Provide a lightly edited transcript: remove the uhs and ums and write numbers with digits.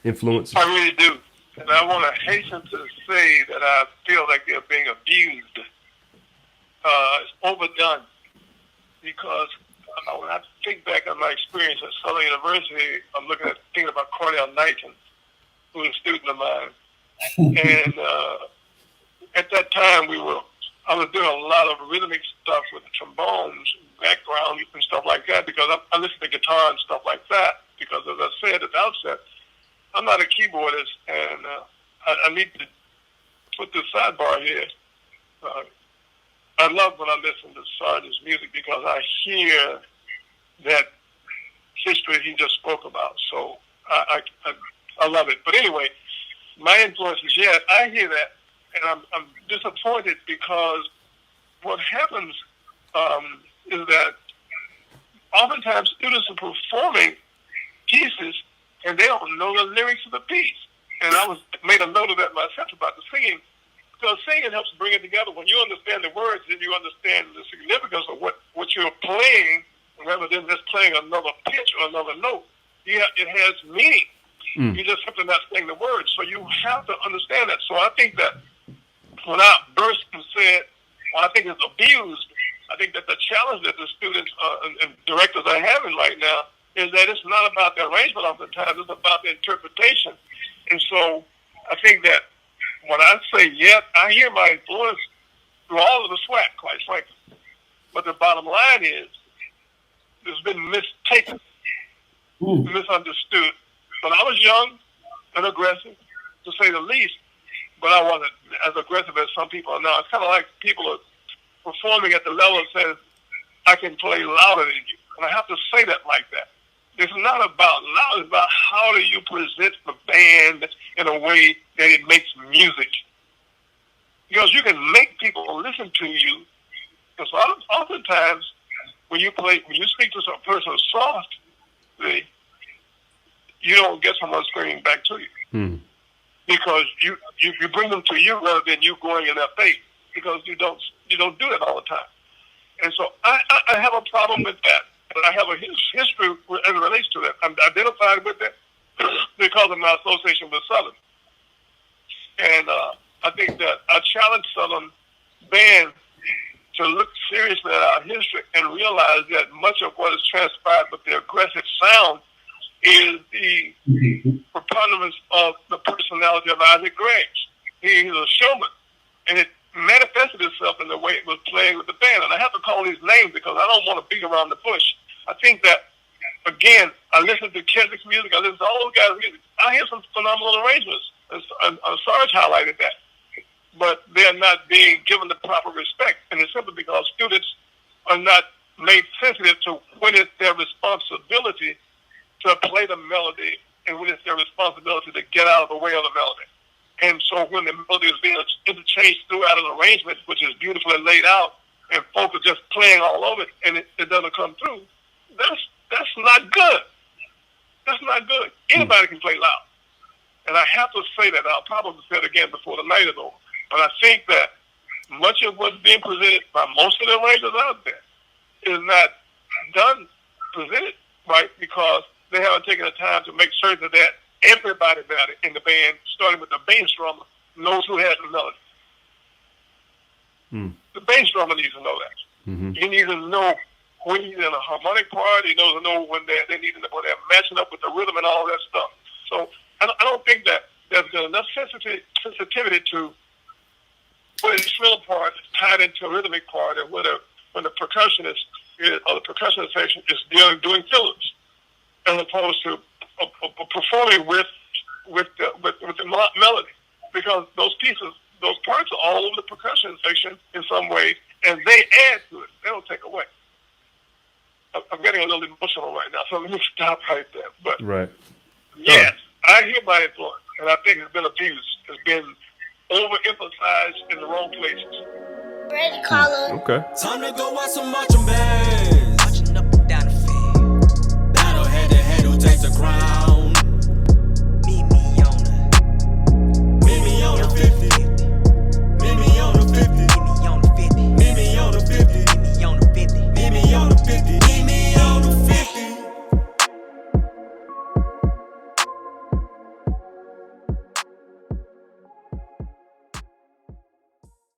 influences? I really do. And I want to hasten to say that I feel like they're being abused. It's overdone because when I think back on my experience at Southern University, I'm thinking about Cornell Knighton, who was a student of mine. And at that time, I was doing a lot of rhythmic stuff with the trombones, background, and stuff like that because I listen to guitar and stuff like that because, as I said at the outset, I'm not a keyboardist, and I need to put this sidebar here. I love when I listen to Sarge's music because I hear that history he just spoke about. So I love it. But anyway, my influences, yes, I hear that, and I'm disappointed because what happens is that oftentimes students are performing pieces and they don't know the lyrics of the piece. And I made a note of that myself about the singing, because singing helps bring it together. When you understand the words, then you understand the significance of what you're playing, rather than just playing another pitch or another note. It has meaning. You're just simply not saying the words. So you have to understand that. So I think that when I burst and said, well, I think it's abused, I think that the challenge that the students and directors are having right now is that it's not about the arrangement oftentimes, it's about the interpretation. And so I think that when I say yes, I hear my influence through all of the SWAC, quite frankly. But the bottom line is, it's been mistaken, misunderstood. When I was young and aggressive, to say the least, but I wasn't as aggressive as some people are now. It's kind of like people are performing at the level that says, I can play louder than you. And I have to say that like that. It's not about loud, it's about how do you present the band in a way that it makes music. Because you can make people listen to you. Because oftentimes, when you speak to some person softly, you don't get someone screaming back to you. Because you bring them to you rather than you going in their face. Because you don't do it all the time. And so I have a problem with that. But I have a history as it relates to that. I'm identified with it because of my association with Southern. And I think that I challenge Southern band to look seriously at our history and realize that much of what has transpired with the aggressive sound is the preponderance of the personality of Isaac Graves. He's a showman. And it manifested itself in the way it was playing with the band. And I have to call these names because I don't want to beat around the bush. I think that, again, I listen to Kendrick's music, I listen to all those guys' music. I hear some phenomenal arrangements. And Sarge highlighted that. But they're not being given the proper respect. And it's simply because students are not made sensitive to when it's their responsibility to play the melody and when it's their responsibility to get out of the way of the melody. And so when the melody is being interchanged throughout an arrangement, which is beautifully laid out, and folks are just playing all over it, and it doesn't come through, that's not good. That's not good. Anybody can play loud. And I have to say that. I'll probably say it again before the night is over. But I think that much of what's being presented by most of the arrangers out there is not presented right because they haven't taken the time to make certain that everybody in the band, starting with the bass drummer, knows who has the melody. The bass drummer needs to know that. He needs to know when he's in a harmonic part. He knows to know when they're matching up with the rhythm and all that stuff. So I don't think that there's enough sensitivity to when the instrumental part is tied into a rhythmic part, and when the percussionist or the percussion section is doing fillers, as opposed to performing with the melody, because those parts are all over the percussion section in some way, and they add to it. They don't take away. I'm getting a little emotional right now, so let me stop right there. But yes, I hear my influence, and I think it's been abused. It's been overemphasized in the wrong places. Ready, Carlo? Okay. Time to go watch some marching band.